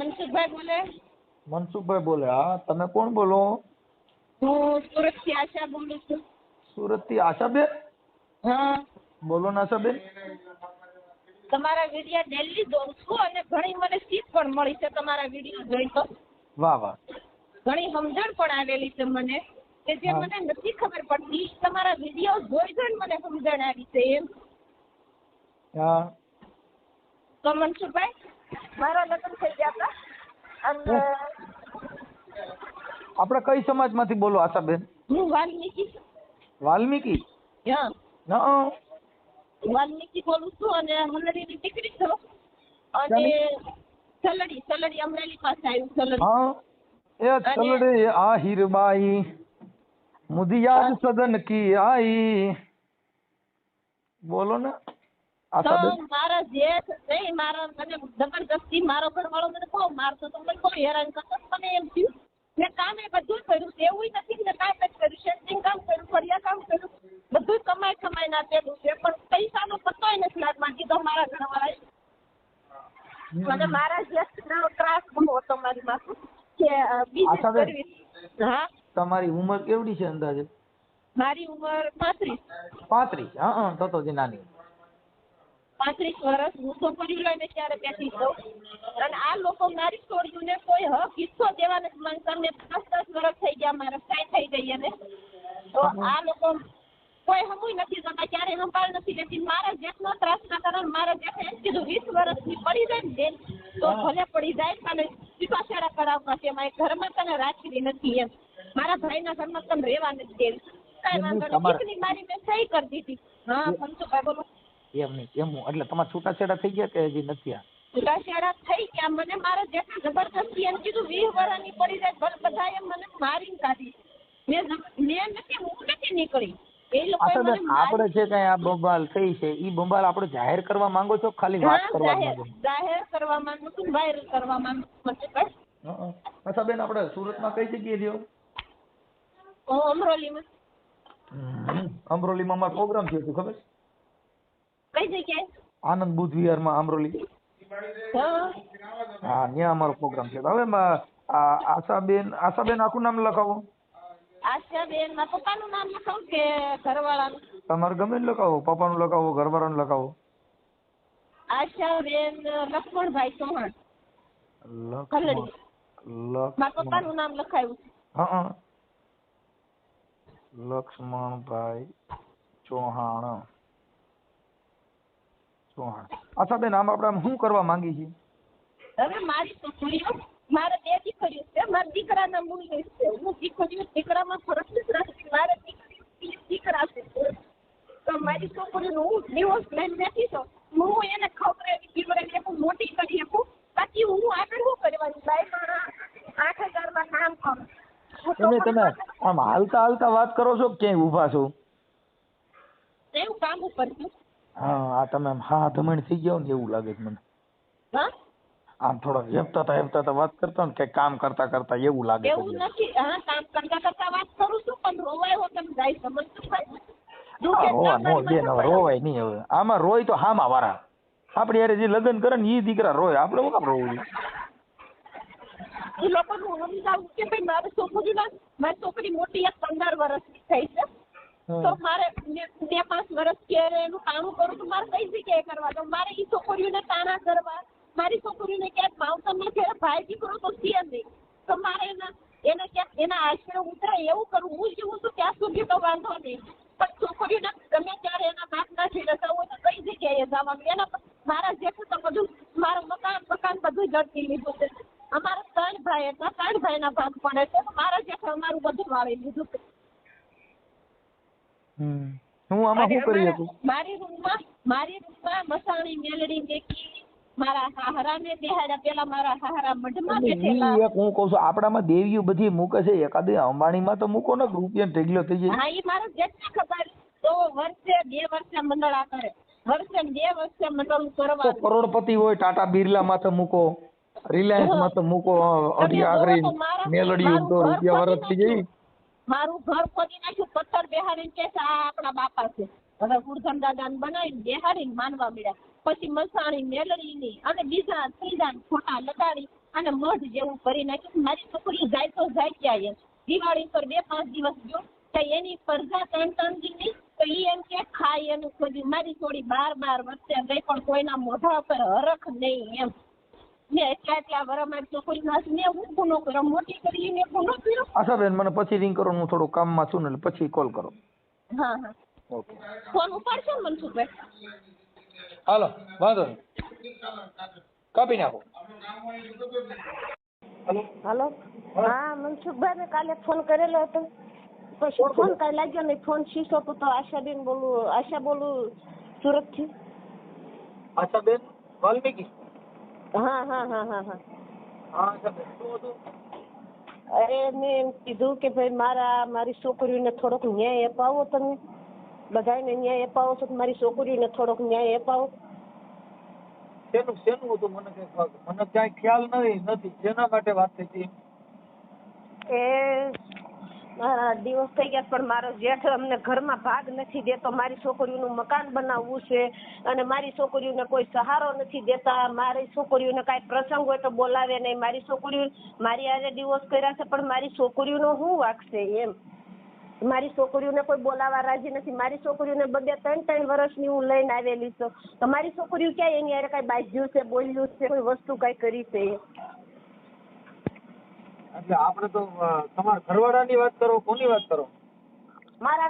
મનસુખભાઈ બોલે? મનસુખભાઈ બોલે? હા, તમે કોણ બોલો? હું સુરતથી આશા બોલું છું. સુરતથી આશાબેન? હા. બોલો ને આશાબેન. તમારા વિડીયો ડેલી જોઉં છું અને ઘણી મને શીખ પણ મળી છે તમારા વિડીયો જોઈ તો. વાહ વાહ. ઘણી સમજણ પણ આવેલી છે મને કે જે મને નથી ખબર પડતી તમારા વિડીયો જોઈ જોઈને મને સમજણ આવી છે એમ. હા. તો મનસુખભાઈ, મારા લગ્ન થઈ ગયા હતા અને આપણે કઈ સમાજમાંથી બોલો આશાબેન? હું વાલ્મીકી. વાલ્મીકી? હા. વાલ્મીકી બોલું છું અને હનરીની દીકરી છું અને સલડી અમરેલી પાસે આવ્યું સલડી. હા, એ સલડે આહિરબાઈ મુદિયાદ સદન કી આઈ. બોલો ને આશાબેન. મારા જેઠ નહીં, મારા મને જબરદસ્તી મારો ઘરવાળો મને બહુ મારતો તો, મને બહુ હેરાન કરતો. મને એમ થયું મેં કામે બધું કર્યું, એવું નથી ને કાંઈ નથી કર્યું, શેન્ટિંગ કામ કર્યું, ફરિયા કામ કર્યું, બધું કમાઈ ના આપેલું છે, પણ પૈસાનો પત્તોય નથી હાથમાં દીધો મારા ઘરવાળાએ. મને મારા જેઠનો ત્રાસ બહુ હતો મારી માથે કે બિઝનેસ કરવી. હા. તમારી ઉંમર કેવડી છે અંદાજે? મારી ઉંમર 35. 35? હા, તો જ નાની. 35 વર્ષ. હું તો છોકરી લઈને ત્યારે બેઠી છું અને આ લોકો મારી છોડીઓને કોઈ હક હિસ્સો દેવા નથી માંગતા. મેં 10 વર્ષ થઈ ગયા મારે કાંઈ થઈ ગઈ અને તો આ લોકો કોઈ હમુય નથી કરતા, ક્યારે સંભાળ નથી લેતી. મારા જેટલો ત્રાસના કારણે મારા જેઠે એમ કીધું 20 વર્ષની પડી જાય ને બેન તો ભલે પડી જાય, તને છૂટાછેડા કરાવવા છે, મારે ઘરમાં તને રાખવી નથી એમ, મારા ભાઈના ઘરમાં તને રહેવા નથી દેવી. કાંઈ વાંધો નહીં, દીકરી મારી મેં સહી કરી દીધી. હા મનસુખભાઈ બોલો. એમ નહીં, એટલે તમારા છૂટાછેડા થઈ ગયા કે હજી નથી? છૂટાછેડા થઈ ગયા. મને મારા જેઠે જબરદસ્તી એમ કીધું 20 વર્ષની પડી જાય, ભલે બધા એમ મને મારીને કાઢી. મેં નથી, હું નથી નીકળી. આપણે છે કઈ આ બંબાલ થઈ છે, ઈ બંબાલ આપણે જાહેર કરવા માંગો છો ખાલી વાત કરવા માંગો? જાહેર કરવા માંગુ છું, વાયરલ કરવા માંગુ છું. અચ્છા બેન, આપણે સુરતમાં કઈ જગ્યાએ રહ્યો? અમરોલીમાં. અમરોલીમાં અમારો પ્રોગ્રામ થયો હતો, ખબર? કઈ જગ્યાએ? આનંદ બુદ્ધ વિહારમાં અમરોલી. હા, ત્યાં અમારો પ્રોગ્રામ થયો. હવે આશાબેન આખું નામ લખાવો. આશાબેન, મારા પપ્પાનું નામ લખાવું કે ઘરવાળાનું? તમારે ગમે ને લખાવો, પપ્પાનું લખાવો, ઘરવાળાનું લખાવો. આશાબેન લક્ષ્મણભાઈ ચૌહાણ. મારા પપ્પાનું નામ લખાયું. હા, લક્ષ્મણભાઈ ચૌહાણ. આશાબેન, આમ આપણે શું કરવા માંગી છીએ? હવે મારી છોકરીઓ, મારે 2 દીકરીઓ છે, મારા દીકરાના મૂળ છે. હું દીકરામાં ફરક નથી રાખતી. મારે દીકરા છે તો મારી છોકરીનું હું ડિવોર્સ લઈને બેઠી છું. હું એને ખવડાવી પીવડાવી આપું, મોટી કરી આપું, બાકી હું આગળ શું કરવાની? બાઈમાં 8000 કામ કરું. તમે આમ હાલતા વાત કરો છો, ક્યાંય ઊભા છો? એવું કામ ઉપર છું. હા, તમે હા ધમણ થઈ ગયા ને એવું લાગે છે મને. હા, આમ થોડા હેપતા વાત કરતા ને, કે કામ કરતા એવું લાગે છે. એવું નથી. હા, કામ કરતા વાત કરું છું, પણ રોવાય હો તમે જાય સમજ. રોવાય નહીં. હવે આમાં રોય તો હામાં વાળા આપડે યાર જે લગ્ન કરે ને ઈ દીકરા રોય, આપડે શું કામ રોવું? એ લોકોનું સમજાવું કે ભાઈ મારી છોકરી મોટી 15 વર્ષની થઈ છે તો મારે 2-5 વર્ષ કે એનું કામ કરું તો મારે કઈ જગ્યાએ કરવા દો? મારે એ છોકરીઓને તાણા કરવા, મારી છોકરીઓને ક્યાંક માવતરમાં ઘેર ભાઈ દીકરો તો છે નહીં, તો મારે એને ક્યાંક એના આશરે ઉતરાય એવું કરું. હું જીવું છું ત્યાં સુધી તો વાંધો નહીં, પણ છોકરીઓને ગમે ત્યારે એના બાપના થી રસાવું હોય તો કઈ જગ્યાએ જવાનું? એના મારા જેઠું તો બધું મારું મકાન બધું ઝડપી લીધું છે. અમારા 3 ભાઈ હતા, 3 ભાઈના ભાગ પડે છે. મારા જેઠે અમારું બધું વાળી લીધું છે. હું આમાં શું કરી શકું? મારી રૂમમાં મસાણી મેલડી મેકી મારા હાહરાને બેહાડ્યા. પેલા મારા હાહરા મઢમાં બેઠેલા. હું કહું છું આપણામાં દેવીઓ બધી મૂકે છે, એકાદી અંબાણીમાં તો મૂકો ને, રૂપિયા ઢગલો થઈ જાય. હા, એ મારા જેટને ખબર. તો વર્ષે 2 વર્ષે મંડળા કરે, વર્ષે 2 વર્ષે મંડળ કરવા. કરોડપતિ હોય, ટાટા બિરલા માં તો મૂકો, રિલાયન્સ માં તો મૂકો, અઢી આગળ મેલડી તો રૂપિયા વર્ષ થઈ જાય. મારું ઘર ખોદી નાખ્યું, પથ્થર બેહાડીને કે આ આપણા બાપા છે. હવે ગુરધન દાદાને બનાવીને બેહાડીને માનવા મળ્યા. પછી મસાણી મેલડીની અને બીજા ત્રીજા ફોટા લગાડી અને મઢ જેવું કરી નાખ્યું. મારી છોકરી જાય તો જાય ક્યાં એમ. દિવાળી પર 2-5 દિવસ ગયો તો એની પરજા 3 દી તો ઈ એમ કે ખાય એનું ખોજી. મારી છોડી 12 વર્ષે ગઈ પણ કોઈના મોઢા ઉપર હરખ નહીં એમ. મેં એટલા વર મારી છોકરી મેં હું ગુનો કર્યો, મોટી કરી મેં ગુનો કર્યો. આશાબેન મને પછી રિંગ કરો, હું થોડું કામમાં છું ને પછી કોલ કરો. હા હા ઓકે ફોન ઉપાડશો ને મનસુખભાઈ? હાલો વાંધો નહીં, કાપી નાખો. હાલો. હા મનસુખભાઈ ને કાલે ફોન કરેલો હતો પછી ફોન કઈ લાગ્યો નહીં, ફોન શીશો તો આશાબેન બોલું, આશા બોલું સુરત થી. આશાબેન વાલ્મીકી? હા હા હા હા હા હા આશાબેન શું હતું? અરે મેં એમ કીધું કે ભાઈ મારી છોકરીઓને થોડોક ન્યાય અપાવો, તમે બધાને ન્યાય અપાવો છો, મારી છોકરીઓને થોડોક ન્યાય અપાવો. શેનું હતું મને ક્યાંય ખ્યાલ નથી જેના માટે વાત થઈ હતી. એ મારા દિવસ થઈ ગયા પણ મારો જેઠ અમને ઘરમાં ભાગ નથી દેતો. મારી છોકરીઓનું મકાન બનાવવું છે અને મારી છોકરીઓને કોઈ સહારો નથી દેતા. મારી છોકરીઓને કાંઈ પ્રસંગ હોય તો બોલાવે નહીં. મારી છોકરીઓ મારી આજે ડિવોર્સ કર્યા છે પણ મારી છોકરીઓનો શું વાગશે એમ. મારી છોકરીઓને કોઈ બોલાવા રાજી નથી. મારી છોકરીઓને 2-3 વર્ષની હું લઈને આવેલી છું તો મારી છોકરીઓ ક્યાંય એની હારે કાંઈ બાજ્યું છે, બોલ્યું છે, કોઈ વસ્તુ કાંઈ કરી છે? એટલે આપણે તો તમારા ઘરવાળાની વાત કરો, કોની વાત કરો? મારો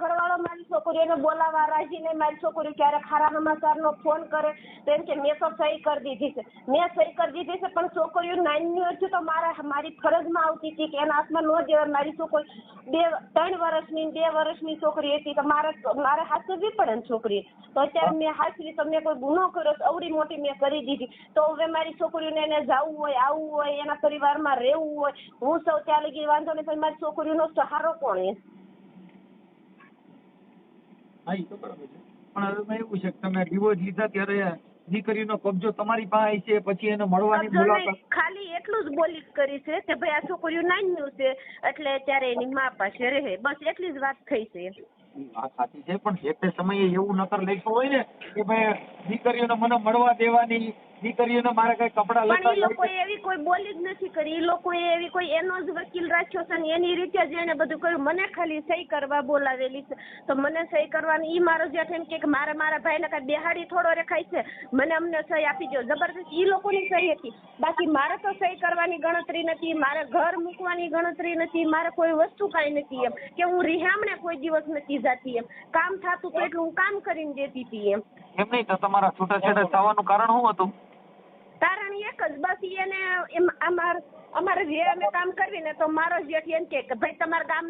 ઘરવાળો મારી છોકરીઓને બોલાવા રાજી નહીં. મારી છોકરીઓ ક્યારેક ખારા સમાચારનો ફોન કરે તો એમ કે મેં તો સહી કરી દીધી છે, મેં સહી કરી દીધી છે પણ છોકરીઓ નાની હતી તો મારી ફરજમાં આવતી હતી કે એના હાથમાં ન દેવાય. મારી છોકરી 3 વર્ષની 2 વર્ષની છોકરી હતી તો મારે હાચવવી પડે ને છોકરી. તો અત્યારે મેં હાચવી તો મેં કોઈ ગુનો કર્યો અવડી મોટી મેં કરી દીધી તો હવે મારી છોકરીઓને એને જવું હોય, આવવું હોય, એના પરિવારમાં રહેવું હોય, હું સૌ ત્યાં લગી વાંધો નહીં પણ મારી છોકરીઓનો સહારો કોણ એ? હા એ તો બરાબર છે પણ હવે એવું છે કે તમે ડિવોર્સ લીધા ત્યારે દીકરીનો કબજો તમારી પાસે છે, પછી એને મળવાની મુલાકાત? ખાલી એટલું જ બોલી કરી છે કે ભાઈ આ છોકરીઓ નાની છે એટલે ત્યારે એની મા પાસે રહે, બસ એટલી જ વાત થઈ છે. વાત સાચી છે પણ જે તે સમયે એવું નકર લખ્યું હોય ને કે ભાઈ દીકરીઓને મને મળવા દેવાની, દીકરીઓને મારે કઈ કપડા પણ એ લોકોએ એવી કોઈ બોલી જ નથી કરી. એ લોકોએ એવી કોઈ એનો જ વકીલ રાખ્યો છે ને એની રીતે જ એને બધું કર્યું. મને ખાલી સહી કરવા બોલાવેલી છે તો મને સહી કરવાની. ઈ મારો જેઠ એમ કે મારા ભાઈને કઈ બેહાડી થોડો રેખાય છે, મને અમને સહી આપી દો. જબરદસ્ત ઈ લોકોની સહી હતી, બાકી મારે તો સહી કરવાની ગણતરી નથી, મારે ઘર મૂકવાની ગણતરી નથી, મારે કોઈ વસ્તુ કાંઈ નથી એમ કે હું રિહામણે કોઈ દિવસ નથી જાતી એમ. કામ થતું તો એટલું હું કામ કરીને દેતી હતી એમ. એમ નહીં તો તમારા છૂટાછેડા થવાનું કારણ શું હતું? કારણ એક જ બસ એને અમારે જે અમે કામ કરવી ને તો મારો જેઠ એમ કે ભાઈ તમારા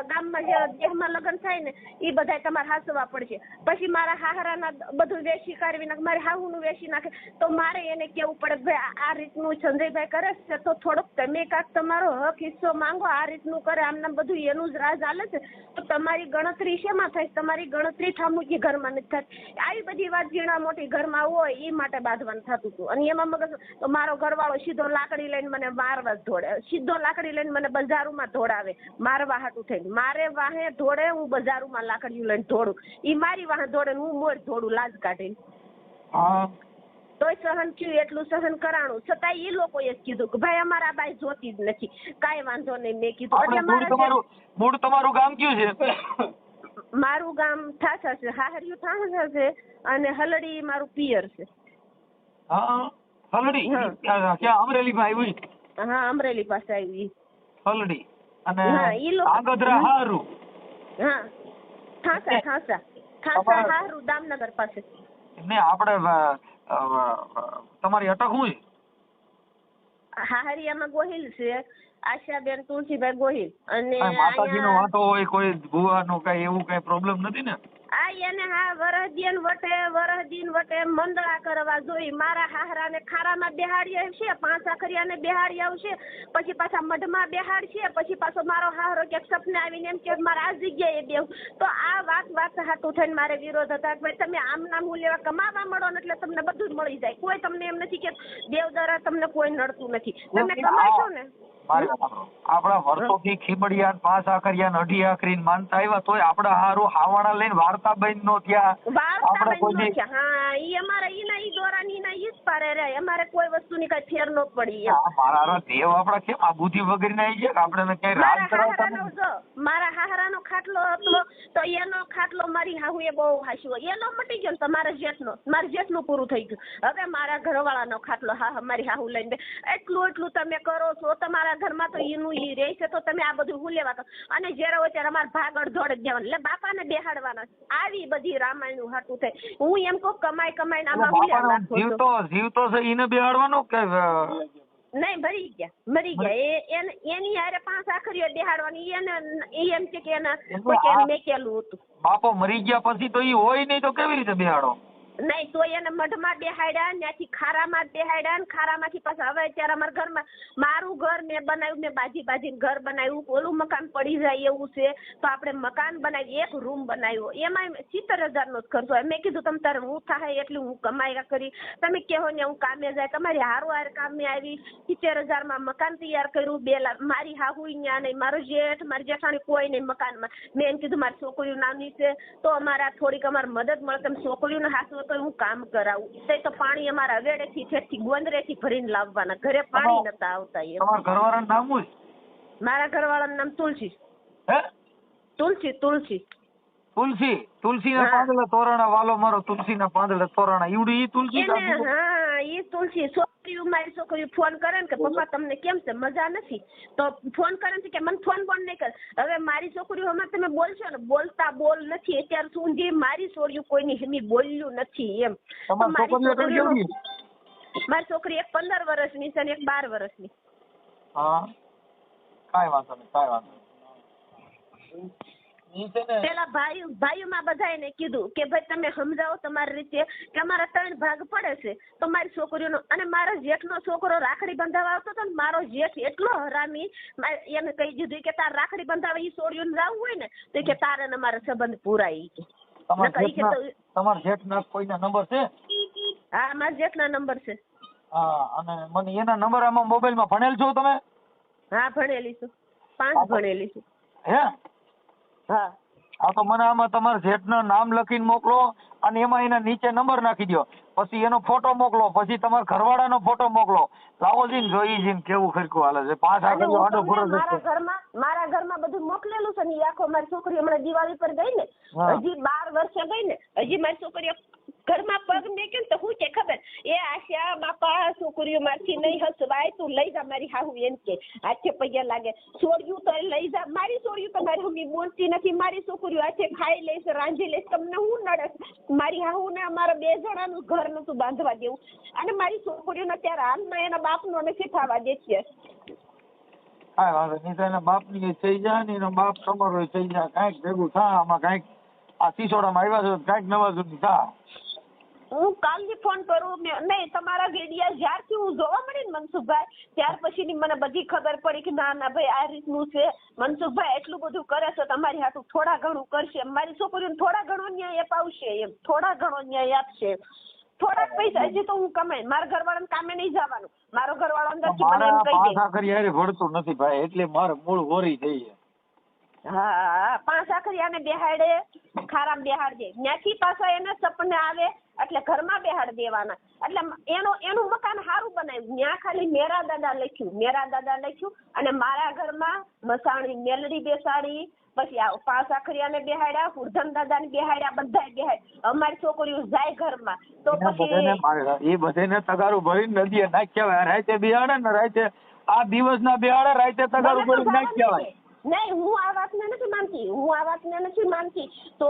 ગામમાં જે દેહમાં લગ્ન થાય ને એ બધા તમારે હાસવા પડશે. પછી મારા હાહરાના બધું વેચી કાઢવી નાખે, મારી હાહુનું વેચી નાખે તો મારે એને કેવું પડે ભાઈ આ રીતનું સંજયભાઈ કરે છે તો થોડોક તમે કાંક તમારો હક હિસ્સો માંગો. આ રીતનું કરે આમને બધું એનું જ રાજ હાલે છે તો તમારી ગણતરી શેમાં થાય? તમારી ગણતરી ઠામુકી ઘરમાં નથી થતી. આવી બધી વાત ઝીણા મોટી ઘરમાં હોય એ માટે બાંધવાનું થતું હતું. અને એમાં મગજ તો મારો ઘરવાળો સીધો લાકડી લઈને મને મારવા દોડે, સીધો લાકડી લઈને મને બજારોમાં દોડાવે મારવા હાટું થઈને. મારે વાહે દોડે, હું બજારોમાં લાકડીઓ લઈને દોડું, ઈ મારી વાહે દોડે હું મોર દોડું લાજ કાઢીને. તોય સહન થયું, એટલું સહન કરાણું. છતાં એ લોકોએ જ કીધું કે ભાઈ અમારા બાઈ જોતી જ નથી, કાંઈ વાંધો નહીં. મેં કીધું મૂળ તમારું ગામ કયું છે? મારું ગામ ઠાસા છે, હાહરિયું ઠાસા છે અને હલડી મારું પિયર છે. હા હલડી ક્યાં? અમરેલી માં આવ્યું? હા અમરેલી પાસે આવી હલડી અને હા આગદરા હારું. હા ઠાસા હારું દામનગર પાસે. ને આપણે તમારી અટક શું છે? હાહરિયામાં ગોહિલ છે, આશાબેન તુલસીભાઈ ગોહિલ. અને માતાજીનો વાંટો હોય, કોઈ ભુવાનો કઈ એવું કઈ પ્રોબ્લેમ નથી ને? આ એને હા વરહદીન વટે મંદળા કરવા જોઈ. મારા હાહરાને ખારામાં બેહાડી આવશે, 5 આખરિયાને બેહાડી આવશે, પછી પાછા મઢમાં બેહાડશે, પછી પાછો મારો હાહરો કે સપને આવીને એમ કે મારે આ જગ્યાએ બેહું. તો આ વાત હાટું થઈને મારે વિરોધ હતા કે ભાઈ તમે આમ નામ હું લેવા કમાવા મળો ને એટલે તમને બધું જ મળી જાય. કોઈ તમને એમ નથી કે દેવદરા તમને કોઈ નડતું નથી, તમે કમાશો ને. આપડા વર્ષોથી ખીમડિયા 5 આખરિયા 2 આખરી માનતા આવ્યા તોય આપડા હારું હાવાણા લઈને વાર્તા બન નો ત્યાં વાર્તા બન નો ત્યાં. હા ઈ અમારા ઈ દોરાની ના ઈ પારે રે, અમારે કોઈ વસ્તુની કઈ ફેર ન પડી એમ. મારા દેવ આપડા કેમ આ બુદ્ધિ વગર ના છે કે આપણે ક્યાંય રાજ કરાવતા નથી. મારા હાહરાનો ખાટલો હતો તો એનો ખાટલો મારી હાહુએ બહુ હાસ્યો, એનો મટી ગયો તો મારા જેઠનું પૂરું થઈ ગયું. હવે મારા ઘરવાળાનો ખાટલો મારી હાહુ લઈને એટલું તમે કરો છો, તમારા ઘરમાં તો ઈનું ઈ રહે છે તો તમે આ બધું હું લેવા તો. અને જ્યારે હોય ત્યારે અમારે ભાગ અડધોડ જ દેવાનું, એટલે બાપાને બેહાડવાના. આવી બધી રામાયણનું હાટું થાય. હું એમ કહું કમાઈને આમાં હું લેવા રાખું છું. જીવતો છે એને બેહાડવાનો કે નહીં, મરી ગયા એની હારે 5 આખરીઓ બેહાડવાની. એને એમ છે કે એના કોઈ મેકેલું હતું. બાપો મરી ગયા પછી તો ઈ હોય નહીં તો કેવી રીતે બેહાડો? નહીં તો એને મઢમાં બેહાડ્યા, ત્યાંથી ખારામાં બેહાડ્યા, ને ખારામાંથી પાછા હવે અત્યારે અમારા ઘરમાં મારું ઘર મેં બનાવ્યું, મેં બાજીને ઘર બનાવ્યું. ઓલું મકાન પડી જાય એવું છે તો આપણે મકાન બનાવી, એક રૂમ બનાવ્યો, એમાં 70,000 નો જ ખર્ચો. મેં કીધું તમે તારે હું થાય એટલું હું કમાયા કરી, તમે કહો ને હું કામે જાય, તમારી હાર કામે આવી. 70,000 માં મકાન તૈયાર કર્યું. 2 લાખ મારી હાહુ ન્યા નહીં, મારો જેઠ મારી જેઠાણી કોઈ નહીં મકાનમાં. મેં એમ કીધું મારી છોકરીઓ નાની છે તો અમારા થોડીક અમારે મદદ મળે, તમે છોકરીઓને હાથ તો હું કામ કરાવું. તો પાણી અમારા વેડેથી ઠેઠથી ગોંદરેથી ભરીને લાવવાના, ઘરે પાણી નતા આવતા. તમારા ઘરવાળાનું નામ શું? મારા ઘરવાળાનું નામ તુલસી. હે? તુલસી ના પાંદડા તોરણા વાલો મારો, તુલસી ના પાંદડા તોરણા ઈવડી ઈ તુલસી. હા ઈ તુલસી. મારી છોકરીઓ ફોન કરે ને કે પપ્પા તમને કેમ છે, મજા નથી, તો ફોન કરે છે કે મને ફોન પણ નહીં કરે. હવે મારી છોકરીઓ હમણાં તમે બોલશો ને, બોલતા બોલ નથી અત્યાર સુધી મારી છોકરીઓ કોઈની હિમી બોલ્યું નથી એમ. મારી છોકરી એક 15 વર્ષની છે ને એક 12 વર્ષની. હા, કાઈ વાંધો નહીં. પેલા ભાઈઓમાં બધાને કીધું કે ભાઈ તમે સમજાવો તમારી રીતે કે અમારા 3 ભાગ પડે છે તો મારી છોકરીઓનો. અને મારા જેઠનો છોકરો રાખડી બંધાવવા આવતો હતો ને, મારો જેઠ એટલો હરામી, એને કહી દીધું કે તાર રાખડી બંધાવવા ઈ છોડીઓને જવું હોય ને તો કે તારે ને મારા સંબંધ પૂરાય. તમારા જેઠના કોઈના નંબર છે? હા, મારા જેઠના નંબર છે. હા, અને મને એના નંબર આમાં મોબાઈલમાં ભણેલ છો તમે? હા, ભણેલી છું, 5 ભણેલી છું. હે? હા. તો મને આમાં તમારા જેઠનું નામ લખીને મોકલો અને એમાં એના નીચે નંબર નાખી દો, પછી એનો ફોટો મોકલો, પછી તમારા ઘરવાળાનો ફોટો મોકલો. લાવો જીને જોઈ જીને કેવું ખરખું હાલે છે. 5 આખરીઓ આડો પૂરો મારા ઘરમાં બધું મોકલેલું છે ને. આખો મારી છોકરી હમણાં દિવાળી પર ગઈ ને, હજી 12 વર્ષે ગઈ ને, હજી મારી છોકરીઓ ઘરમાં પગ મેક્યો તો હું કે ખબર એ આશા બાપા છોકરીઓ મારથી નહીં હસવાય, તું લઈ જા મારી હાહુ એમ કે હાથે પૈયા લાગે. છોડ્યું તો લઈ જા, મારી છોડ્યું તો મારી મમ્મી બોલતી નથી, મારી છોકરીઓ હાથે ખાઈ લઈશ, રાંધી લઈશ, તમને હું નડે. મારી હાહુ ને અમારા 2 જણાનું ઘર નતું બાંધવા દેવું, અને મારી છોકરીઓને ત્યારે હાલમાં એના બાપનો નથી થવા દેતી. કાંઈ વાંધો નહીં, તો એના બાપની થઈ જાય ને એનો બાપ તમારો થઈ જાય, કાંઈક ભેગું થા આમાં. કાંઈક આ સિસોડામાં આવ્યા છો કાંઈક નવા જૂની થા. હું કાલથી ફોન કરું નહીં, તમારા વિડીયા જ્યારથી હું જોવા મળી ને મનસુખભાઈ, ત્યાર પછીની મને બધી ખબર પડી કે ના ભાઈ આ રીતનું છે. મનસુખભાઈ એટલું બધું કરે છે તમારી હાટું, થોડા ઘણું કરશે, મારી છોકરીઓને થોડા ઘણો ન્યાય અપાવશે એમ, થોડા ઘણો ન્યાય આપશે. થોડાક પૈસા હજી તો હું કમાઈ, મારા ઘરવાળાને કામે નહીં જવાનું. મારો ઘરવાળો અંદરથી મને એમ કહી દે ભણતું નથી ભાઈ, એટલે મારે મૂળ હોરી થઈ છે. હા, 5 આખરિયાને બેહાડે, ખારામાં બેહાડ દે, ત્યાંથી પાછા એને સપને આવે એટલે ઘરમાં બેહાડ દેવાના. એટલે એનું મકાન સારું બનાવ્યું. ત્યાં ખાલી મેરા દાદા લખ્યું અને મારા ઘરમાં મસાણી મેલડી બેસાડી, પછી 5 આખરિયાને બેહાડ્યા, હુરધન દાદાને બેહાડ્યા, બધા બેહાડ્યા. અમારી છોકરીઓ જાય ઘરમાં તો પછી એ બધાને તગારું ભરીને નદીએ નાખ્યા. રાતે બેહાડે ને, રાતે આ દિવસના બેહાડે, રાતે તગારું ભરીને નાખ્યા. નહીં, હું આ વાતને નથી માનતી. તો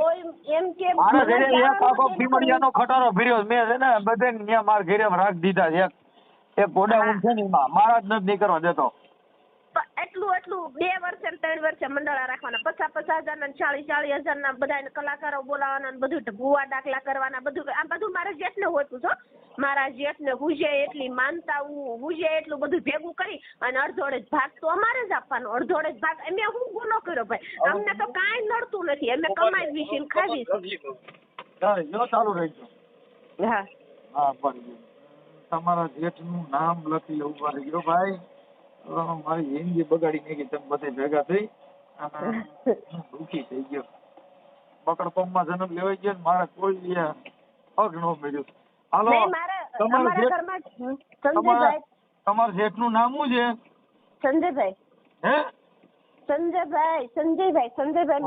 એમ કે મારા ઘરે એક આખો પીમળિયાનો ખટારો ફર્યો મેં છે ને, બધાને ત્યાં મારા ઘરે રાખી દીધા છે. એક ગોડાઉન છે ને એમાં મારા જ નથી નીકળવા દેતો. એટલું 2 વર્ષે 3 વર્ષે મંડળા રાખવાના, 50,000 ના 40,000 ના બધા કલાકારો બોલાવાના, બધું ભૂવા દાખલા કરવાના, બધું આ બધું મારા જેઠને હોતું છો. મારા જેઠને હુજે એટલી માનતા, હુજે એટલું બધું ભેગું કરી અને અડધોડે જ ભાગ તો અમારે જ આપવાનો. અડધોડે જ ભાગ અમે હું ગુનો કર્યો ભાઈ? અમને તો કાંઈ નડતું નથી, અમે કમાઈ વિશે ખાવી. ચાલુ રહેજો. હા, પણ તમારા જેઠનું નામ લખી લેવું ગયો ભાઈ. મારી જિંદગી બગાડી નાખી તમે બધે ભેગા થઈ અને દુઃખી થઈ ગયો. બકડપમમાં જન્મ લેવાઈ ગયો, મારા કોઈ પગ ન મળ્યું. હાલો, અમારા ઘરમાં સંજયભાઈ. તમારા જેઠનું નામ શું છે? સંજયભાઈ. હે? સંજયભાઈ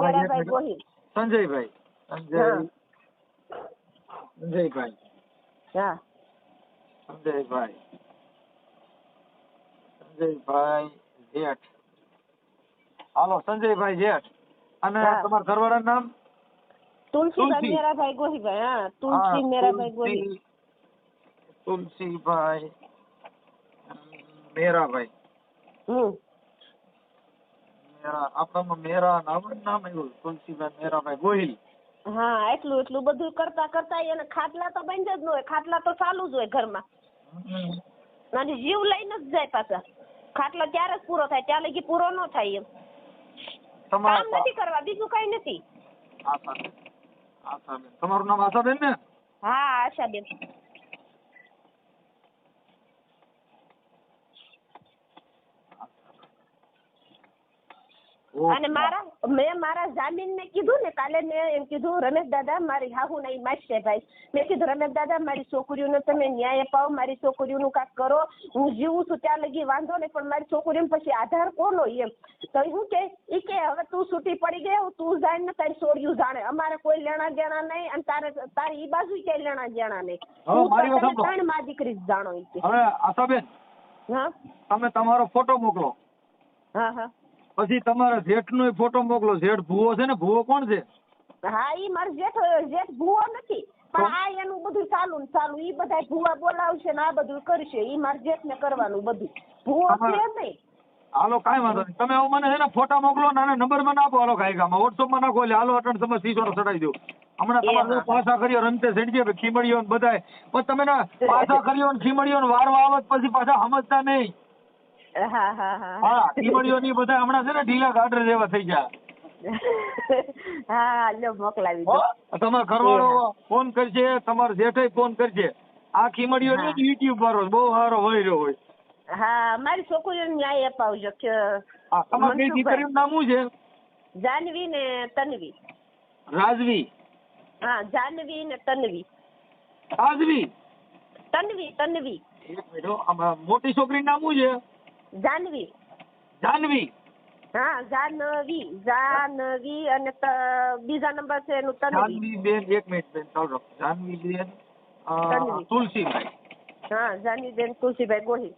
મેરાભાઈ ગોહિલ. સંજયભાઈ. સંજયભાઈ. હા. સંજયભાઈ જેઠ. હાલો, સંજયભાઈ જેઠ. અને તમારા ઘરવાળાનું નામ? તુલસીભાઈ મેરાભાઈ ગોહિલભાઈ. હા, તુલસી મેરાભાઈ ગોહિલ. તુલસીભાઈ મેરાભાઈ. આપણામાં મેરા નામ આવ્યું, તુલસીભાઈ મેરાભાઈ ગોહિલ. હા, એટલું બધું કરતા એને ખાટલા તો બંધ જ ન હોય, ખાટલા તો ચાલુ જ હોય ઘરમાં. અને જીવ લઈને જ જાય પાછા. ખાટલો ત્યારે જ પૂરો થાય, ત્યાં લગી પૂરો ન થાય એમ. કામ નથી કરવા, બીજું કઈ નથી. આશાબેન. તમારું નામ આશાબેન ને? હા, આશાબેન. અને મેં મારા જામીન ને કીધું ને કાલે, મેં એમ કીધું રમેશ દાદા મારી હાહુ નહીં મારશે ભાઈ. મેં કીધું રમેશ દાદા મારી છોકરીઓને તમે ન્યાય અપાવો, મારી છોકરીઓનું કાંક કરો. હું જીવું છું ત્યાં લગી વાંધો નહીં, પણ મારી છોકરીઓને પછી આધાર કોનો એમ. તો શું કે હવે તું છૂટી પડી ગઈ, તું જાણ ને તારી છોડીયું જાણે, અમારે કોઈ લેણા દેણા નહીં, અને તારી ઈ બાજુ ક્યાંય લેણા દેણા નહીં. ત્રણ માં દીકરી જાણો. હવે આશાબેન, હા, તમે તમારો ફોટો મોકલો. હા. પછી તમારા જેઠનો ફોટો મોકલો. જેઠ ભૂવો છે ને? ભૂવો કોણ છે? હા, ઈ મારો જેઠ ભૂવો નથી, પણ આ એનું બધું ચાલુ ઈ બધા ભૂવા બોલાવશે ને આ બધું કરશે. ઈ મારા જેઠ ને કરવાનું બધું. ભૂવો છે નહીં. હાલો, કાંઈ વાંધો નહીં. તમે હવે મને છે ને ફોટા મોકલો ને નંબર મને આપો. હાલો, ગાયકામાં વોટ્સઅપમાં નાખો. એટલે હાલો અટણ તમે સીધો ચડાવી દો. હમણાં તમારે પાછા કર્યો રમતે સેડજે ખીમડીઓ ને બધાય. પણ તમે ને પાછા કર્યો ને ખીમડીઓ ને વારવા આવો પછી પાછા સમજતા નહીં. હા, ખીમડીઓ ની બધા હમણાં છે ને ઢીલા ગાડર જેવા થઈ ગયા. હા, લો મોકલાવી દો. તમારો ઘરવાળો ફોન કરશે, તમારો જેઠાઈ ફોન કરશે. આ ખીમડીઓ યુટ્યુબ વાળો બહુ સારો હોય રહ્યો હોય. હા, મારી છોકરીઓને ન્યાય અપાવજો. તમારી દીકરીનું નામ શું છે? જાનવી ને તન્વી. રાજવી. હા, જાનવી ને તન્વી. રાજવી. તન્વી. એક મિનિટ, મોટી છોકરીનું નામ શું છે? જાનવી. હા, જાનવી અને બીજા નંબર છે એનું તન્વી. જાનવી બેન, એક મિનિટ બેન ચાલો. જાનવી બેન તુલસીભાઈ. હા, જાનવી બેન તુલસીભાઈ ગોહિલ.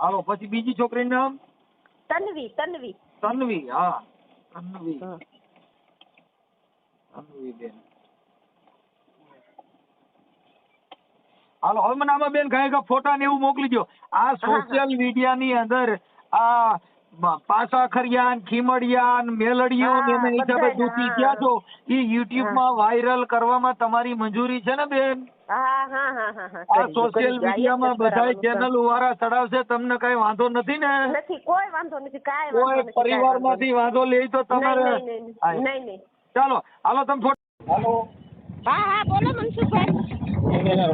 હાલો, પછી બીજી છોકરીનું નામ? તન્વી. હા, તન્વી બેન. હાલો, હવે મને આમાં બેન ગાયકા ફોટા ને એવું મોકલી દો. આ સોશિયલ મીડિયા ની અંદર આ પાસા ખરિયાન, ખીમડિયાન, મેલડીઓ ને એના હિસાબે દુખી થયા છો, એ યુટ્યુબ માં વાયરલ કરવામાં તમારી મંજૂરી છે ને બેન? આ સોશિયલ મીડિયામાં બધા ચેનલ વાળા ચડાવશે, તમને કઈ વાંધો નથી ને? નથી, કોઈ વાંધો નથી. કોઈ પરિવાર માંથી વાંધો લે તો તમારે નહીં. ચાલો, હાલો તમે ફોટો. હાલો. હા, બોલો મનસુખભાઈ.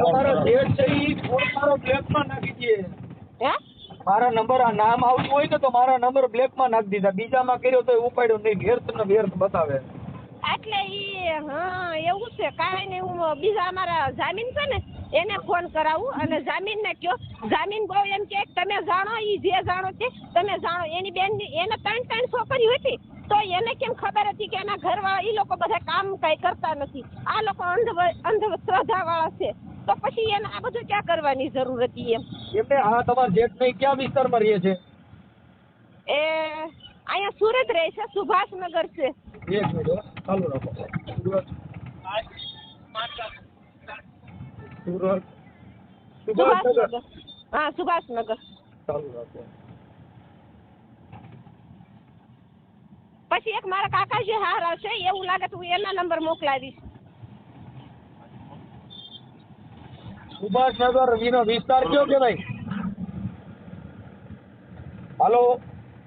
તમારો જેઠ છે ઈ મારો બ્લેકમાં નાખી દે. હે? મારા નંબર આ નામ આવતું હોય ને તો મારા નંબર બ્લેકમાં નાખી દીધા. બીજામાં કર્યો તો ઉપાડ્યો નહીં. વ્યર્થ બતાવે. એટલે એવું છે. કાંઈ નહીં, હું બીજા અમારા જામીન છે ને એને ફોન કરાવું અને જામીન ને કયો. જામીન બહુ એમ કે તમે જાણો, ઈ જે જાણો તે તમે જાણો. એની બેન એને 3 છોકરીઓ હતી, તો એને કેમ ખબર હતી કે એના ઘરવાળા ઈ લોકો બધા કામ કઈ કરતા નથી, આ લોકો અંધશ્રદ્ધા વાળા છે, તો પછી એને આ બધું ક્યાં કરવાની જરૂર હતી એમ. એમને આ તમારા જેઠ ને ક્યાં વિસ્તારમાં રહે છે? એ અહીંયા સુરત રહે છે, સુભાષનગર છે. એક મિનિટ ચાલુ રાખો. સુભાષનગર. હા, સુભાષનગર. ચાલુ રાખો. પછી એક મારા કાકા જે હારા છે, એવું લાગે તો હું એના નંબર મોકલાવીશ. સુભાષનગર એનો વિસ્તાર કયો કેવાય? હાલો.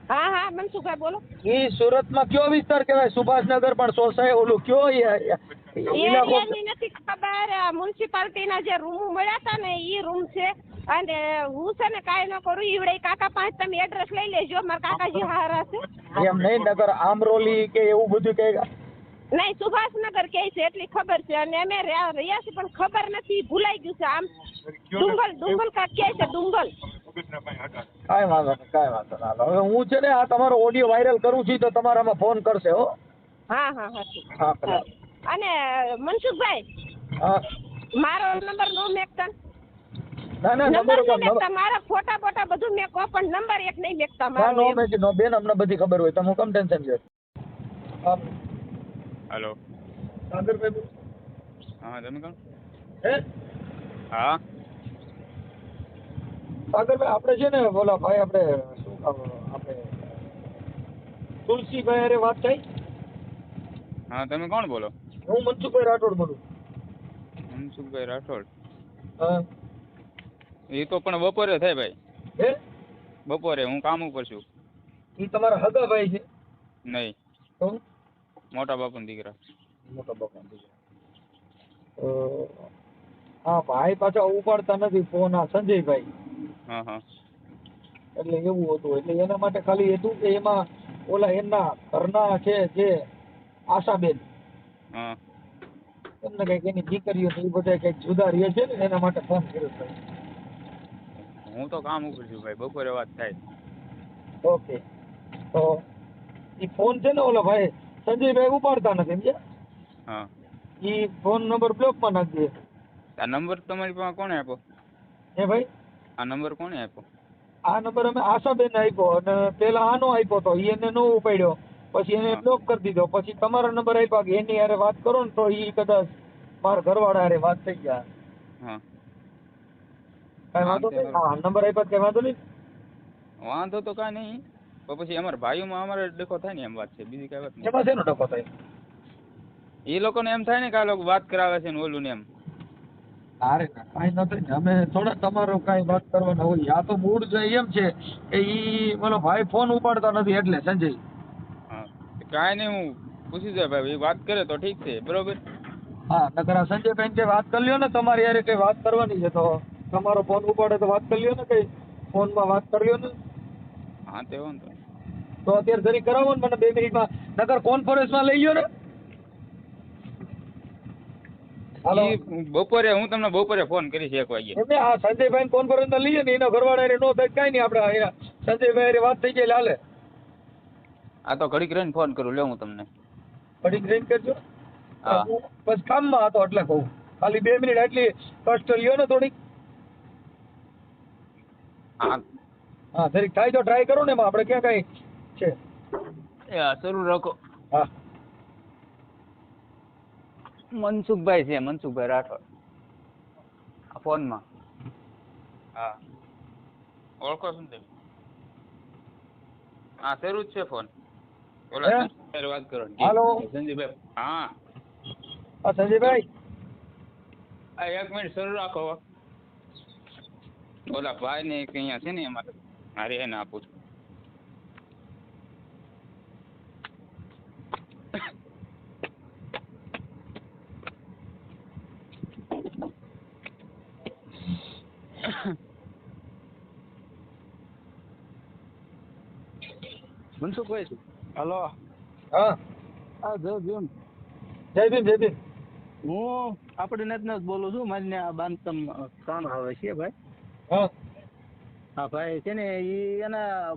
હા, મનસુખભાઈ બોલો. એ સુરતમાં કયો વિસ્તાર કેવાય? સુભાષનગર પણ સોસાય ઓલું કયો એરિયાની નથી ખબર. મ્યુનિસિપાલિટીના જે રૂમ મળ્યા હતા ને એ રૂમ છે. અને હું છે ને કાંઈ ન કરું ઈવડે કાકા પાસે તમે એડ્રેસ લઈ લેજો. મારા કાકાજી હારા છે. એમ નહીં નગર આમરોલી કે એવું બધું કે નહીં સુભાષનગર કે છે એટલી ખબર છે. અને અમે રહ્યા છીએ પણ ખબર નથી ભૂલાઈ ગયું છે. આમ ડુંગલ કાંક કે છે ડુંગલ. કાંઈ વાંધો નહીં. હવે હું છે ને આ તમારો ઓડિયો વાયરલ કરું છું તો તમારામાં ફોન કરશે હો. હા. અને મનસુખભાઈ હા મારો નંબર નો મેકતા. ના નંબર નો મેકતા. મારા ફોટા બોટા બધું મેકો પણ નંબર એક નહીં મેકતા મારો. નો મેકી નો બેન અમને બધી ખબર હોય તમે કમ ટેન્શન લ્યો. હેલો સાગરભાઈ. હા તમે કોણ? હે હા સાગરભાઈ આપણે છે ને બોલા ભાઈ આપણે શું આપણે તુલસીભાઈ અરે વાત થઈ. હા તમે કોણ બોલો? હું મનસુખભાઈ રાઠોડ બોલું. મનસુખભાઈ રાઠોડ? હા એ તો પણ બપોરે થાય ભાઈ. હે બપોરે હું કામ ઉપર છું. એ તમારા હગા ભાઈ છે? નહીં, તો મોટા બાપુના દીકરા. મોટા બાપા હા ભાઈ પાછા ઉપાડતા નથી ફોન. આ સંજયભાઈ. હા એટલે એવું હતું. એટલે એના માટે ખાલી હતું કે એમાં ઓલા એમના ઘરના છે જે આશાબેન હા એમને કઈક એની દીકરીઓ ને એ બધા કઈક જુદા રહે છે ને એના માટે ફોન કર્યો છે. હું તો કામ ઉપર છું ભાઈ. બપોરે વાત થાય. ઓકે તો એ ફોન છે ને ઓલા ભાઈ સંજયભાઈ ઉપાડતા નથી સમજ્યા. હા એ ફોન નંબર બ્લોકમાં નાખી દે. આ નંબર તમારી પાસે કોણે આપ્યો? હે ભાઈ આ નંબર કોણે આપ્યો? આ નંબર અમે આશાબેન આપ્યો અને પેલા આનો આપ્યો તો એને નો ઉપાડ્યો. પછી એને બ્લોક કરી દીધો. પછી તમારા નંબર આપ્યા કે એની હારે વાત કરો ને તો એ કદાચ મારા ઘરવાળા હારે વાત થઈ ગયા. હા કઈ વાંધો નહીં. હા નંબર આપ્યા કઈ વાંધો નહીં. વાંધો તો કાંઈ નહીં. તો પછી અમારા ભાઈઓમાં અમારે ડખો થાય ને એમ વાત છે. બીજી કઈ વાત નહીં. એમાં શેનો ડખો થાય? એ લોકોને એમ થાય ને કે આ લોકો વાત કરાવે છે ને ઓલું ને એમ. અરે કાંઈ નથી ને અમે થોડા તમારો કાંઈ વાત કરવાના હોય. આ તો મૂળ જાય એમ છે કે ઈ બોલો ભાઈ ફોન ઉપાડતા નથી એટલે સંજય. હા કાંઈ નહીં, હું પૂછી જાય ભાઈ. એ વાત કરે તો ઠીક છે બરોબર. હા નકર આ સંજયભાઈ કે વાત કરી લ્યો ને તમારી યારે કઈ વાત કરવાની છે તો તમારો ફોન ઉપાડે તો વાત કરી લ્યો ને કઈ ફોનમાં વાત કરી લ્યો ને. હા તે વાંધો નહીં. તો અત્યારે જરી કરાવો ને મને 2 મિનિટમાં. નકર કોન્ફરન્સમાં લઈ લ્યો ને. હાલો ઈ બપોરે હું તમને બપોરે ફોન કરીશ 1 વાગે. એમને આ સંજયભાઈ કોન્ફરન્સમાં લઈએ ને એના ઘરવાળા નો થાય કાંઈ નહીં. આપણે સંજયભાઈ વાત થઈ જાય હાલે. આ તો ઘડીક રહીને ફોન કરું લે હું તમને. ઘડીક રહીને કરજો. હા બસ કામમાં હતો એટલે કહું. ખાલી 2 મિનિટ એટલી કષ્ટ લ્યો ને થોડીક. હા હા જરીક થાય તો ટ્રાય કરો ને. એમાં આપણે ક્યાં કઈ છે. શરૂ રાખો. હા મનસુખભાઈ છે, મનસુખભાઈ રાઠોડ આ ફોનમાં. હા ઓળખો શું તમે? હા શરૂ જ છે ફોન. ઓલા વાત કરો. હાલો સંજયભાઈ. હા હા સંજયભાઈ. આ 1 મિનિટ શરૂ રાખો. ઓલા ભાઈ ને અહીંયા છે ને અમારે મારે એને આપું છું. મનસુખભાઈ. હલો. હા હા જય ભીમ. જય ભીમ જય ભીમ. હું આપણે નેતના જ બોલું છું. મારી આ બાંધકામ કામ આવે છે ભાઈ. હા હા ભાઈ છે ને એ એના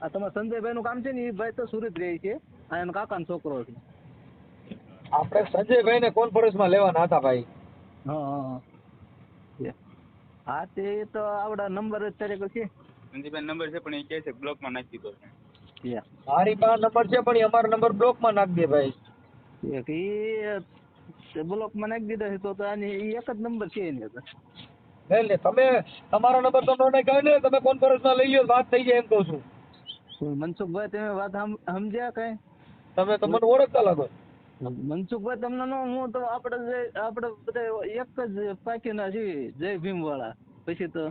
આ તમારા સંજયભાઈ નું કામ છે ને એ ભાઈ તો સુરત રહે છે. આ એના કાકાનો છોકરો છે. આપણે સંજયભાઈ ને કોન્ફરન્સમાં લેવાના હતા ભાઈ. હા હા તે તો આવડા નંબર અત્યારે છે. સંજયભાઈ નંબર છે પણ એ કહે છે બ્લોકમાં નાખી દીધો છે. મારી પાસે નંબર છે પણ અમારો નંબર બ્લોકમાં નાખી દે ભાઈ. એ બ્લોકમાં નાખી દીધા છે તો આની એક જ નંબર છે એની અંદર. નહીં ને તમે તમારો નંબર તો નો નાખ્યો ને. તમે કોન્ફરન્સમાં લઈ લ્યો વાત થઈ જાય એમ કહું છું. મનસુખભાઈ તમે વાત સમજ્યા કઈ? તમે તો મને ઓળખતા લાગો. મનસુખભાઈ તમને નો હું તો આપણે બધા એક જ પાકીના છીએ જય ભીમ વાળા. પછી તો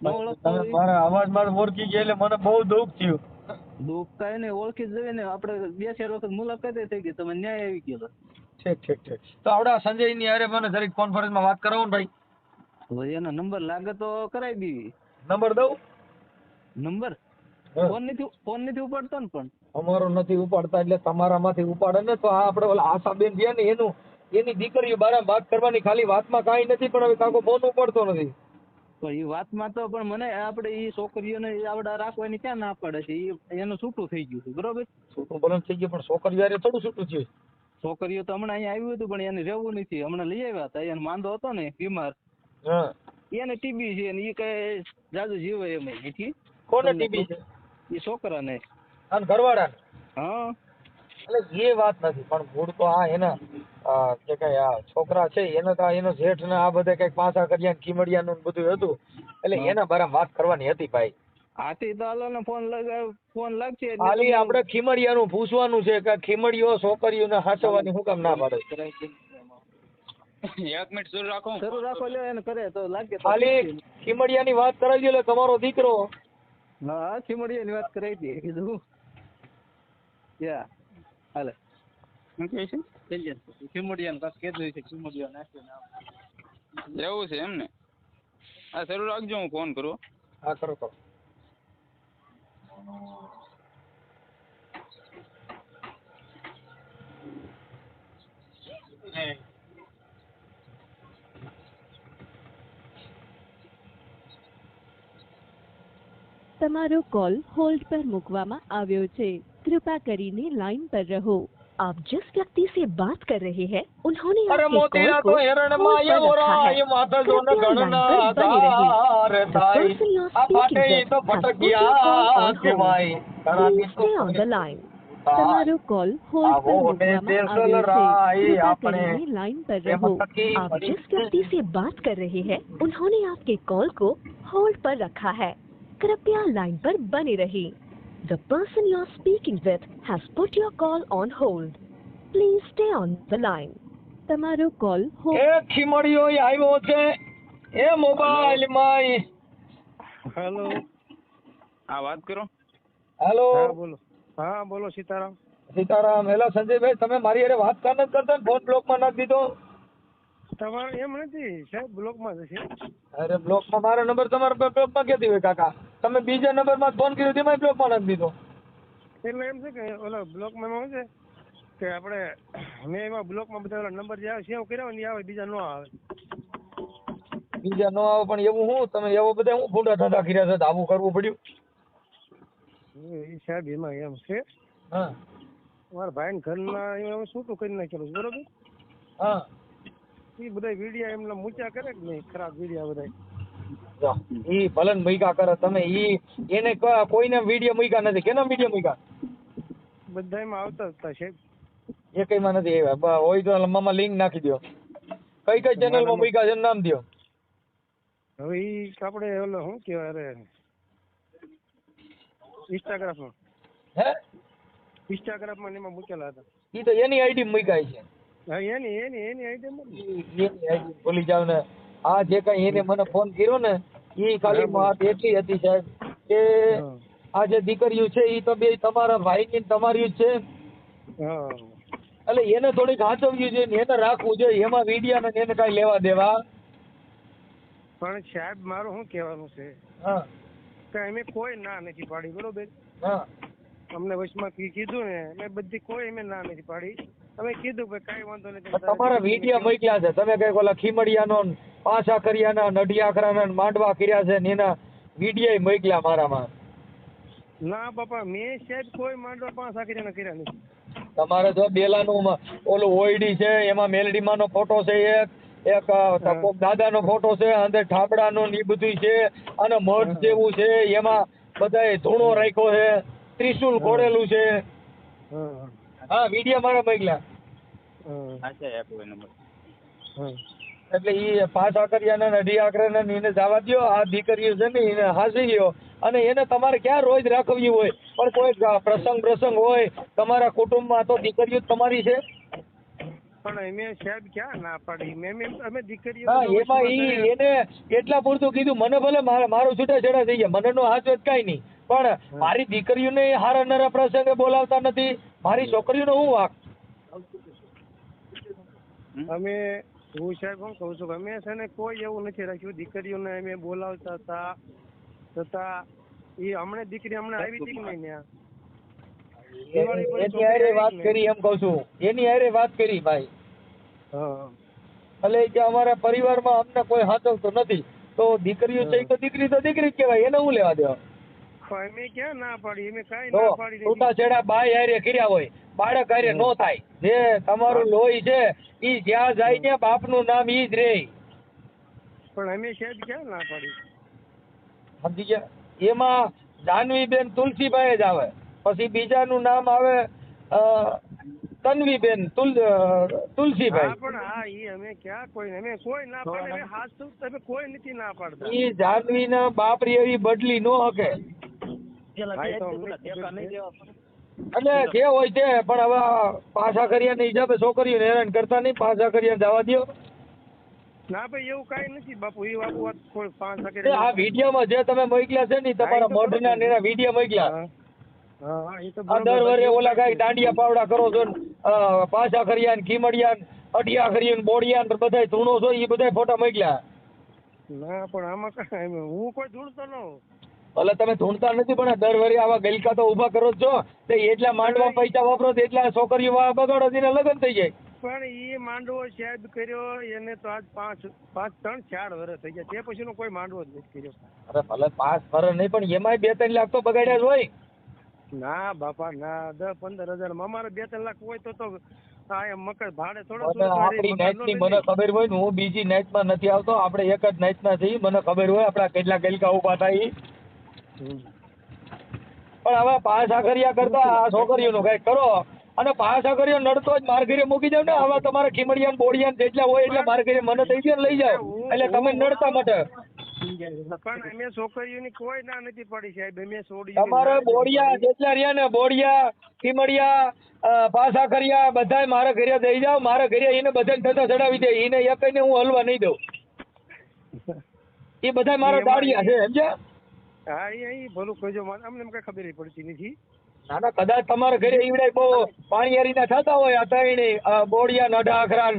તમે મારા અવાજ માં ઓળખી ગયા એટલે મને બહુ દુઃખ થયું. દુઃખ કાંઈ નહીં, ઓળખી જ જોઈએ ને. આપણે 2-4 વખત મુલાકાત થઈ ગઈ. તમે ન્યાય આવી ગયો. ઠીક તો આવડા સંજય ની હારે મને જરીક કોન્ફરન્સ માં વાત કરાવો ને ભાઈ. હવે એનો નંબર લાગે તો કરાવી દેવી. નંબર દઉં? નંબર હા. ફોન નથી ઉપાડતો ને પણ. અમારો નથી ઉપાડતા એટલે તમારામાંથી ઉપાડે ને તો આ આપણે ઓલા આશાબેન છે ને એની દીકરીઓ બારા વાત કરવાની, ખાલી વાતમાં કાંઈ નથી પણ હવે કાકો ફોન ઉપાડતો નથી. તો એ વાતમાં તો પણ મને આપણે એ છોકરીઓને આવડા રાખવાની ક્યાં ના પડે છે. એનું છૂટું થઈ ગયું છે બરોબર. છૂટું ભલે થઈ ગયું પણ છોકરીઓ હારે થોડું છૂટું થયું. છોકરીઓ તો હમણાં અહીંયા આવ્યું હતું પણ એને રહેવું નથી. હમણાં લઈ આવ્યા હતા. એને માંદો હતો ને બીમાર, હા એને ટીબી છે ને એ કઈ જાજુ જીવે એમ નથી. કોને ટીબી છે? એ છોકરાને. અને ઘરવાળાને? હા એટલે એ વાત નથી પણ મૂળ તો આ એના જે કઈ આ છોકરા છે એને તો એનો જેઠ ને આ બધા કઈક પાછા કર્યા ખીમડિયાનું ને બધું હતું એટલે એના બારામાં વાત કરવાની હતી ભાઈ. આથી તો હાલો ને ફોન લાગશે એટલે ખાલી આપણે ખીમડિયાનું પૂછવાનું છે કે ખીમડીઓ છોકરીઓને હાચવવાની શું કામ ના પાડે? 1 મિનિટ શરૂ રાખો લ્યો એને કરે તો લાગે. ખાલી ખીમડિયાની વાત કરાવી દો એટલે તમારો દીકરો. હા ખીમડિયાની વાત કરાવી દે કીધું. યા હાલે શું કહે છે? ખીમડિયાને પાસ કીધું છે. ખીમડિયા નાખ્યો એવું છે એમ ને? હા શરૂ રાખજો, હું ફોન કરું. હા કરો. તમારો કોલ होल्ड पर મૂકવામાં આવ્યો છે. कृपया કરીને लाइन पर रहो. आप जिस व्यक्ति से बात कर रहे हैं उन्होंने અરે आपके મોતીરા कॉल તો को હેરણમાં होल्ड पर रखा એવરા है. એ માથા જોને कृपया लाइन ગણના पर बने रहिए. તાર The થાય person you are આ ફાટે speaking ઈ તો with has ફટક put your call ગયા on hold. કહેવાય. Please stay on the line. તમારો કોલ હોલ્ડ પર મૂકવામાં આવ્યો છે. कृपया કરીને लाइन पर रहो. आप जिस व्यक्ति से बात कर रहे हैं उन्होंने आपके कॉल को होल्ड पर रखा है. कृपया लाइन पर बने रहिए. The person you are speaking with has put your call on hold. Please stay on the line. તમારો કોલ એ ખીમડીઓ આવ્યો છે એ મોબાઈલ માં. હેલો હા વાત કરો. હેલો બોલો. હા બોલો સીતારામ. સીતારામ. હેલો સંજયભાઈ, તમે મારી હારે વાત કાન નથી કરતા ને ફોન બ્લોક માં નાખી દીધો. તમારે એમ નથી સાહેબ, બ્લોકમાં જશે. અરે બ્લોક માં મારો નંબર તમારા બ્લોક માં ક્યાંથી હોય કાકા? તમે બીજા નંબર માં ફોન કર્યો તેમાં બ્લોક માં નાખી દીધો. એટલે એમ છે કે ઓલા બ્લોકમાં એમાં છે કે આપણે મેં એમાં બ્લોકમાં બધા ઓલા નંબર જે આવે સેવ કર્યા હોય ને આવે, બીજા ન આવે. બીજા ન આવે પણ એવું શું તમે એવો બધા હું ભૂંડા ધંધા કર્યા છે આવું કરવું પડ્યું? એ સાહેબ એમાં એમ છે હા મારા ભાઈ ને ઘરના એમાં છૂટું કરી નાખેલું બરોબર. હા એ બધા વિડીયા એમના મૂક્યા કરે કે નહીં, ખરાબ વિડીયા બધા. ઈ ભલે મૂક્યા કરે તમે, ઈ એને કોઈને વિડીયો મૂક્યા નથી. કેના વિડીયો મૂક્યા? બધા એમાં આવતા હતા સાહેબ. એ કઈ માં નથી આવ્યા. હોય તો મામા લિંક નાખી દો. કઈ ચેનલ માં મૂક્યા છે નામ દો. હવે ઈ આપણે ઓલો શું કહેવાય, અરે ઇન્સ્ટાગ્રામમાં. હે ઇન્સ્ટાગ્રામમાં એમાં મૂકેલા હતા. ઈ તો એની આઈડી મૂક્યા છે. હા એની આઈડી એની આઈડી ભૂલી જાવ ને. આ જે કઈ એને મને ફોન કર્યો ને ઈ ખાલી વાત એટલી હતી સાહેબ કે આ જે દીકરીઓ છે ઈ તો બે તમારા ભાઈ ની તમારી જ છે. એટલે એને થોડીક હાચવવી જોઈએ ને એને રાખવું જોઈએ. એમાં વિડિયા ને એને કઈ લેવા દેવા. પણ સાહેબ મારું શું કહેવાનું છે હા કે અમે કોઈ ના નથી પાડી બરોબર. હા અમને વચમાં કીધું ને અમે બધી કોઈ અમે ના નથી પાડી. અમે કીધું કે કઈ વાંધો નથી. તમારા વિડિયા મૂક્યા છે તમે કઈક ઓલા ખીમડિયાનો પાછા કર્યાના નડિયાખરાના માંડવા કર્યા છે ને એના વિડિયા મૂક્યા મારામાં. ના બાપા મેં સાહેબ કોઈ માંડવા પાછા કર્યા નથી. તમારે જો બેલાનું ઓલું ઓયડી છે એમાં મેલડીમાંનો ફોટો છે, એક દાદાનો ફોટો છે, અંદર ઠાબડાનો ને ઈ બધું છે અને મઠ જેવું છે એમાં બધાય ધૂણો રાખ્યો છે, ત્રિશુલ ઘોડેલું છે. હા વિડિયા મારા મોકલ્યા. એટલે ઈ પાછા કર્યાના નડી આકરાના ને એને જવા દ્યો. આ દીકરીઓ છે ને એને હાસી ગયો અને એને તમારે ક્યાં રોજ રાખવી હોય પણ કોઈ પ્રસંગ હોય તમારા કુટુંબમાં તો દીકરીઓ તમારી છે. પણ અમે સાહેબ ક્યાં ના પાડી, અમે દીકરીઓ. હા એમાં ઈ એને એટલા પૂરતું કીધું મને ભલે મારું છૂટાછેડા થઈ ગયા મને નો હાથ કઈ નહીં પણ મારી દીકરીઓને હારા નરા પ્રસંગે બોલાવતા નથી. મારી છોકરીઓનો હું વાંક? અમે હું સાહેબ હું કહું છું કે અમે છે ને કોઈ એવું નથી રાખ્યું. દીકરીઓને અમે બોલાવતા હતા છતાં એ હમણાં દીકરી હમણાં આવી હતી કે નહીં ત્યાં એની હારે વાત કરી એમ કહું છું. એની હારે વાત કરી ભાઈ. હા એટલે કે અમારા પરિવારમાં અમને કોઈ હાચવતો નથી તો દીકરીઓ છે તો દીકરી જ કહેવાય, એને હું લેવા દેવા. અમે ક્યાં ના પાડી, અમે કાંઈ તો ના પાડી નથી. છૂટાછેડા બાય હારે કર્યા હોય, બાળક હારે નો થાય. જે તમારું લોહી છે ઈ જ્યાં જાય ને બાપનું નામ ઈ જ રહે. પણ અમે સાહેબ ક્યાં ના પાડી. સમજી ગયા? એમાં જાનવીબેન તુલસીભાઈ જ આવે, પછી બીજાનું નામ આવે તન્વીબેન તુલસીભાઈ. હા પણ હા ઈ અમે ક્યાં કોઈ અમે કોઈ ના પાડે. અમે હાથ તમે કોઈ નથી ના પાડતા. ઈ જાનવીના બાપરી એવી બદલી નો હકે. એટલે જે હોય છે પણ હવે પાછા કર્યા હિસાબે છોકરીઓને હેરાન કરતા નહીં. પાછા કર્યા જવા દો. ના ભાઈ એવું કાંઈ નથી બાપુ. એ બાપુ વાત કોઈ 5 આ સેકન્ડ વિડીયોમાં જે તમે મોકલ્યા છે ને તમારા મોઢના ને એના વિડીયો મોકલ્યા. હા એ તો આ દર વરે ઓલા કાંઈ દાંડિયા પાવડા કરો છો ને પાછા કર્યા ને ખીમડિયા ને અઢિયા કર્યું ને બોડિયા ને બધા ધૂણો છો એ બધા ફોટા મોકલ્યા. ના પણ આમાં કાંઈ હું કોઈ ધૂણતો ન હોઉં. એટલે તમે ધૂણતા નથી પણ દર વરે આવા ગલકા તો ઉભા કરો છો તો એટલા માંડવા પૈસા વાપરો તો એટલા છોકરીઓ બગાડો તેને લગ્ન થઈ જાય. પણ એ માંડવો સાહેબ કર્યો એને તો આજ 3-4 વર્ષ થઈ ગયા. તે પછીનો કોઈ માંડવો જ નથી કર્યો. અરે ભલે 5 વર્ષ નહીં પણ એમાંય 2-3 લાખ તો બગાડ્યા જ હોય. ના બાપા ના 10-15 હજાર અમારે 2-3 લાખ હોય તો આ એમ મકર ભાડે થોડો આપણી નાઈટ ની મને ખબર હોય ને હું બીજી નાઈટ માં નથી આવતો. આપણે એક જ નાઈટ ના છીએ. મને ખબર હોય આપડા કેટલા ગલકા ઉભા થાય. પણ હવે પાછા કર્યા કરતા આ છોકરીઓનું કઈક કરો અને પાછા કર્યો નડતો જ માર ઘરે મૂકી જાવ ને. હવે તમારે ખીમડિયા બોડિયા જેટલા હોય એટલે માર ઘરે મને થઈ ગયો લઈ જાવ એટલે તમે નડતા માટે. પણ અમે છોકરીઓની કોઈ ના નથી પડી સાહેબ. અમે છોડી તમારે બોડિયા જેટલા રહ્યા ને બોડિયા ખીમડિયા પાછા કર્યા બધા મારા ઘરે દઈ જાવ. મારા ઘરે એને બધાને થતા ચડાવી દે. એને એકને હું હલવા નહીં દઉં. એ બધા મારા દાડિયા છે સમજ્યા. હા એ ભલું કહેજો. અમને કઈ ખબર પડતી નથી. ના ના કદાચ તમારા ઘરે ઈવડાય બહુ પાણીયારીના થતા હોય આ ત્રણેય બોડિયા નઢાખરાન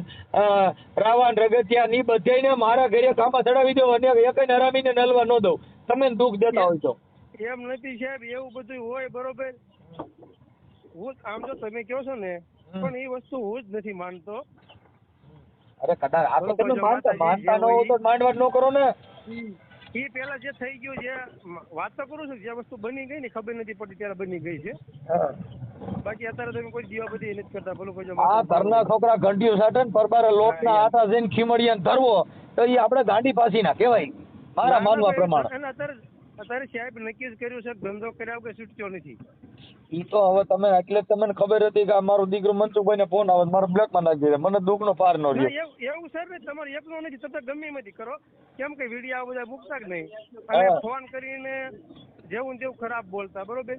રાવણ રગતિયા ની બધાને મારા ઘરે કામમાં ચડાવી દો અને એકને હરામીને નલવા ન દઉં. તમે દુઃખ દેતા હોય તો એમ નથી સાહેબ. એવું બધું હોય બરોબર. હું આમ તો તમે કહો છો ને પણ એ વસ્તુ હું જ નથી માનતો. અરે કદાચ આ તો તમે માનતા ન હો તો માંડવા ન કરો ને. એ પેલા જે થઈ ગયું જે વાત તો કરું છું જે વસ્તુ બની ગઈ ને ખબર નથી પડતી ત્યારે બની ગઈ છે. બાકી અત્યારે તમે કોઈ દીવા બધી નથી કરતા. ભલું કોઈ આ ઘરના છોકરા ઘંટીઓ સાટે ને પરબારે લોટના આટા જઈને ખીમડિયાને ધરવો તો એ આપણે ગાંડી પાસી ના કહેવાય મારા માનવા પ્રમાણે. અત્યારે સાહેબ નક્કી જ કર્યું છે ધંધો કર્યા વગર છૂટક્યો નથી. ઈ તો હવે તમે એટલે તમને ખબર હતી કે મારો દીકરો મનસુખભાઈ ને ફોન આવે મારો બ્લેક માં નાખી દે. મને દુઃખ નો પાર ન રહ્યો. એવું સર તમારે એકનો નથી. તમે ગમે એમાંથી કરો કેમ કે વિડીયો બધા મૂકતા જ નહીં અને ફોન કરીને જેવું જેવું ખરાબ બોલતા બરોબર.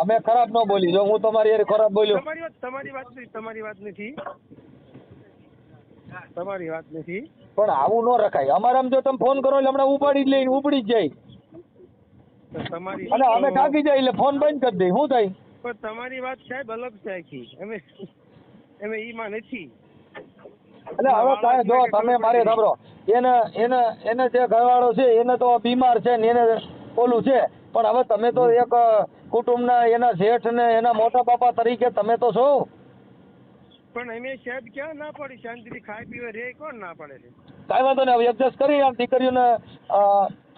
અમે ખરાબ ન બોલી. જો હું તમારી યાર ખરાબ બોલ્યો તમારી વાત નથી પણ આવું ન રખાય. અમારે આમ જો તમે ફોન કરો એટલે હમણાં ઉપાડી જ લઈને ઉપડી જ જાય તમારી અને અમે થાકી જાય એટલે ફોન બંધ કરી દઈ. શું થાય? પણ તમારી વાત સાહેબ અલગ છે આખી. અમે ઈમાં નથી. એટલે હવે કાંઈ જો તમે મારે સાંભળો એને જે ઘરવાળો છે એને તો બીમાર છે ને એને ઓલું છે પણ હવે તમે તો એક કુટુંબના એના શેઠ ને એના મોટા બાપા તરીકે તમે તો છો. પણ અમે સાહેબ ક્યાં ના પડી. શાંતિથી ખાઈ પીવે રે કોણ ના પડે છે. કાંઈ વાંધો નહીં. હવે એડજસ્ટ કરી આમ દીકરીઓને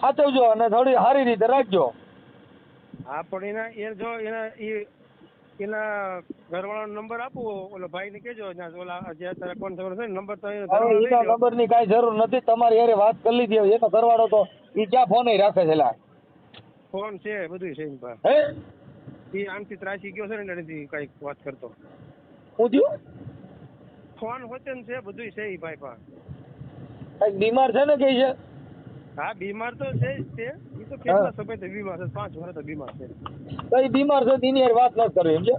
સાચવજો અને થોડી સારી રીતે રાખજો. હા પણ એના ઘરવાળાનો નંબર આપો. ઓલો ભાઈ ને કેજો ઓલા જે અત્યારે કોણ ખબર છે નંબર તો એના નંબર ની કાંઈ જરૂર નથી. તમારી હારે વાત કરી લીધી. એનો ઘરવાળો તો એ ક્યાં ફોન રાખે છે? ફોન છે બધું છે એની પાસે. હે એ આમથી ત્રાસી ગયો છે ને એનાથી કઈક વાત કરતો. શું થયું? ફોન હોતે ને છે બધું છે એ ભાઈ પાસે. કઈક બીમાર છે ને કઈ છે? હા બીમાર તો છે જ તે. એ તો કેટલા સમયથી બીમાર છે. 5 વર્ષ બીમાર છે. કઈ બીમાર છે એની યાર વાત ન કરવી સમજે.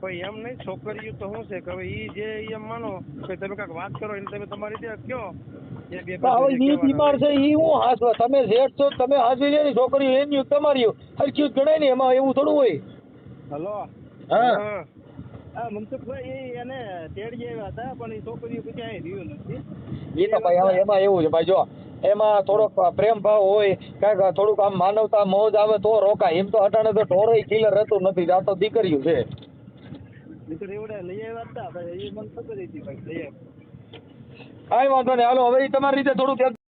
કોઈ એમ નહીં. છોકરીઓ તો શું છે કે હવે ઈ જે એમ માનો કે તમે કાંઈક વાત કરો એટલે તમે તમારી રીતે કયો. હવે ઈ બીમાર છે ઈ હું હાસવા. તમે શેઠ છો તમે હાસવી લે ને છોકરીઓ એની તમારી હરખી ગણાય ને એમાં એવું થોડું હોય. હલો હા હા મનસુખભાઈ એને તેડી આવ્યા હતા પણ એ છોકરીઓ પછી અહીં રહ્યું નથી. એ તો ભાઈ હવે એમાં એવું છે ભાઈ, જો એમાં થોડોક પ્રેમ ભાવ હોય, કાંઈક થોડુંક આમ માનવતા મોજ આવે તો રોકાય. એમ તો અટાણે તો ઢોરે કિલર રહેતું નથી, આ તો દીકરીઓ છે. દીકરી એવડે લઈ આવ્યા હતા ભાઈ, એ મને ખબર હતી ભાઈ લઈ આવ્યા. કાંઈ વાંધો નહીં, હાલો હવે ઈ તમારી રીતે થોડુંક